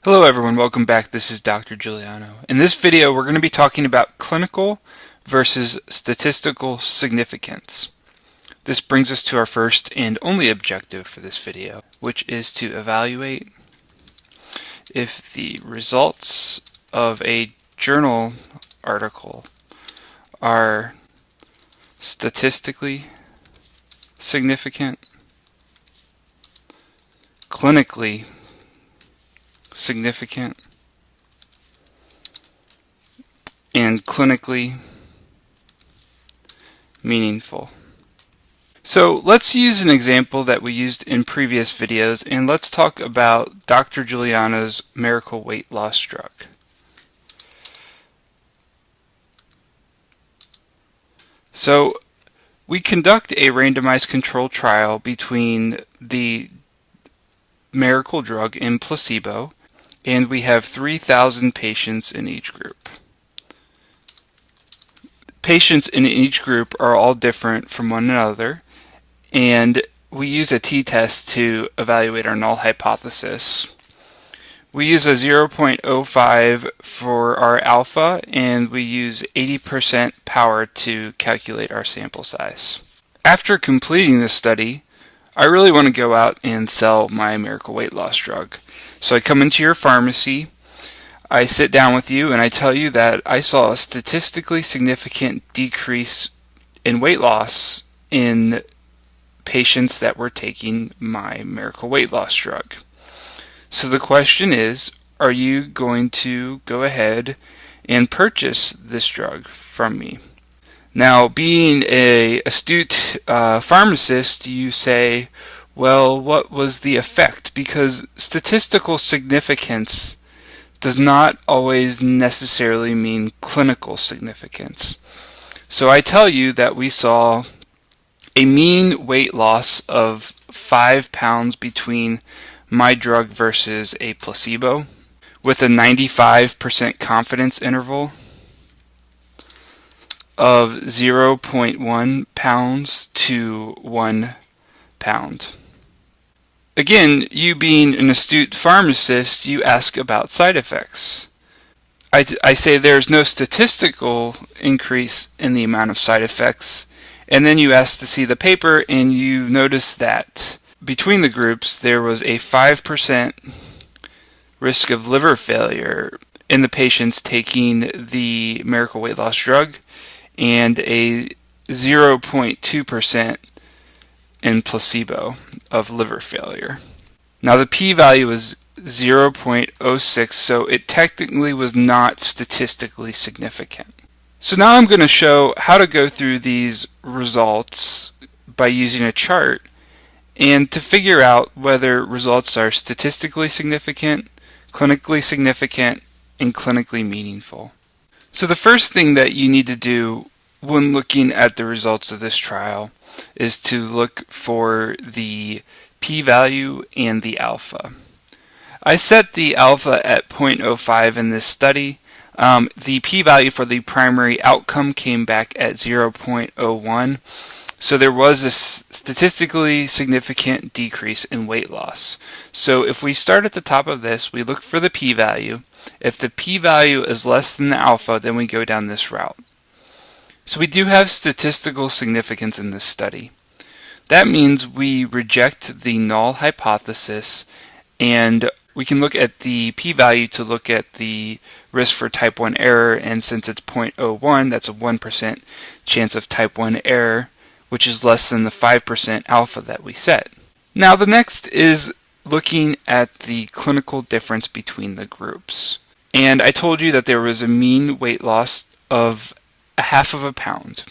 Hello everyone, welcome back. This is Dr. Giuliano. In this video we're going to be talking about clinical versus statistical significance. This brings us to our first and only objective for this video, which is to evaluate if the results of a journal article are statistically significant, clinically significant, and clinically meaningful. So let's use an example that we used in previous videos, and let's talk about Dr. Giuliano's miracle weight loss drug. So we conduct a randomized controlled trial between the miracle drug and placebo, and we have 3,000 patients in each group. Patients in each group are all different from one another, and we use a t-test to evaluate our null hypothesis. We use a 0.05 for our alpha, and we use 80% power to calculate our sample size. After completing this study, I really want to go out and sell my miracle weight loss drug. So I come into your pharmacy, I sit down with you, and I tell you that I saw a statistically significant decrease in weight loss in patients that were taking my miracle weight loss drug. So the question is, are you going to go ahead and purchase this drug from me? Now, being an astute pharmacist, you say, well, what was the effect? Because statistical significance does not always necessarily mean clinical significance. So I tell you that we saw a mean weight loss of 5 pounds between my drug versus a placebo, with a 95% confidence interval of 0.1 pounds to 1 pound. Again, you being an astute pharmacist, you ask about side effects. I say there's no statistical increase in the amount of side effects, and then you ask to see the paper, and you notice that between the groups there was a 5% risk of liver failure in the patients taking the miracle weight loss drug, and a 0.2% in placebo of liver failure. Now the p-value is 0.06, so it technically was not statistically significant. So now I'm going to show how to go through these results by using a chart and to figure out whether results are statistically significant, clinically significant, and clinically meaningful. So the first thing that you need to do when looking at the results of this trial is to look for the p-value and the alpha. I set the alpha at 0.05 in this study. The p-value for the primary outcome came back at 0.01, so there was a statistically significant decrease in weight loss. So if we start at the top of this, we look for the p-value. If the p-value is less than the alpha, then we go down this route. So we do have statistical significance in this study. That means we reject the null hypothesis, and we can look at the p-value to look at the risk for type 1 error, and since it's 0.01, that's a 1% chance of type 1 error, which is less than the 5% alpha that we set. Now the next is looking at the clinical difference between the groups. And I told you that there was a mean weight loss of 1/2 pound.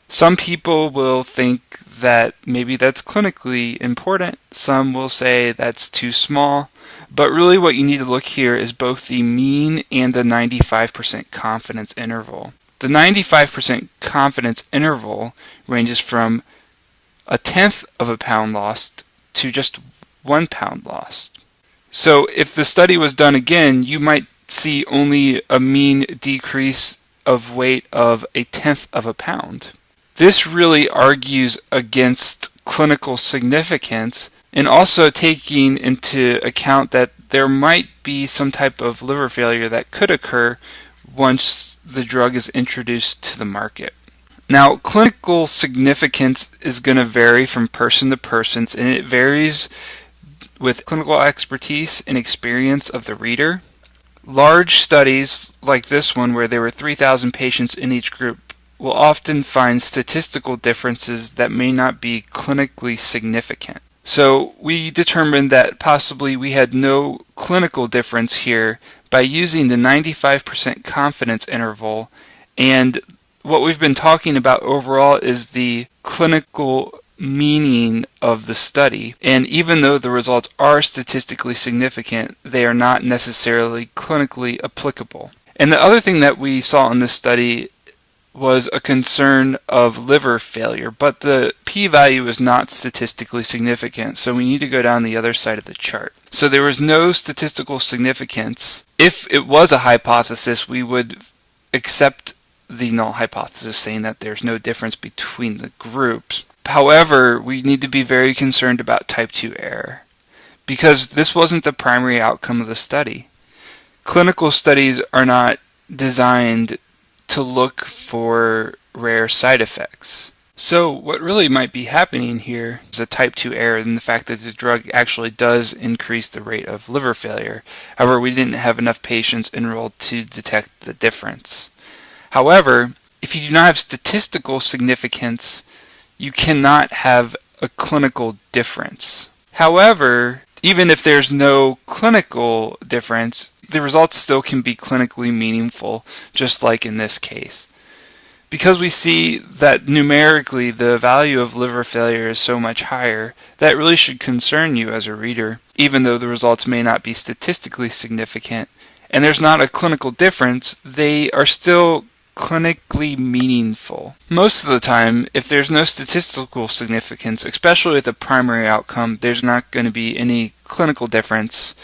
Some people will think that maybe that's clinically important. Some will say that's too small. But really what you need to look here is both the mean and the 95% confidence interval. The 95% confidence interval ranges from 1/10 pound lost to just 1 pound lost. So if the study was done again, you might see only a mean decrease of weight of 1/10 pound. This really argues against clinical significance, and also taking into account that there might be some type of liver failure that could occur once the drug is introduced to the market. Now, clinical significance is going to vary from person to person, and it varies with clinical expertise and experience of the reader. Large studies like this one, where there were 3,000 patients in each group, will often find statistical differences that may not be clinically significant. So we determined that possibly we had no clinical difference here by using the 95% confidence interval, and what we've been talking about overall is the clinical meaning of the study. And even though the results are statistically significant, they are not necessarily clinically applicable. And the other thing that we saw in this study was a concern of liver failure, but the p-value is not statistically significant, so we need to go down the other side of the chart. So there was no statistical significance. If it was a hypothesis, we would accept the null hypothesis, saying that there's no difference between the groups. However, we need to be very concerned about type 2 error, because this wasn't the primary outcome of the study. Clinical studies are not designed to look for rare side effects. So what really might be happening here is a type 2 error in the fact that the drug actually does increase the rate of liver failure. However, we didn't have enough patients enrolled to detect the difference. However, if you do not have statistical significance, you cannot have a clinical difference. However, even if there's no clinical difference, the results still can be clinically meaningful, just like in this case. Because we see that numerically the value of liver failure is so much higher, that really should concern you as a reader, even though the results may not be statistically significant, and there's not a clinical difference, they are still clinically meaningful. Most of the time, if there's no statistical significance, especially with a primary outcome, there's not going to be any clinical difference,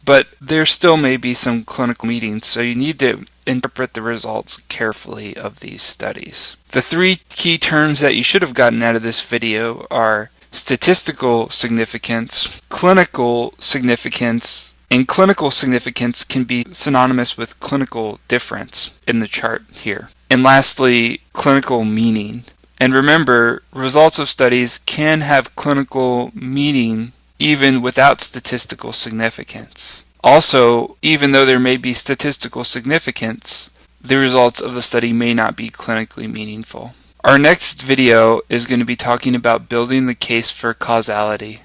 but there still may be some clinical meanings, so you need to interpret the results carefully of these studies. The three key terms that you should have gotten out of this video are statistical significance, clinical significance, and clinical significance can be synonymous with clinical difference in the chart here. And lastly, clinical meaning. And remember, results of studies can have clinical meaning even without statistical significance. Also, even though there may be statistical significance, the results of the study may not be clinically meaningful. Our next video is going to be talking about building the case for causality.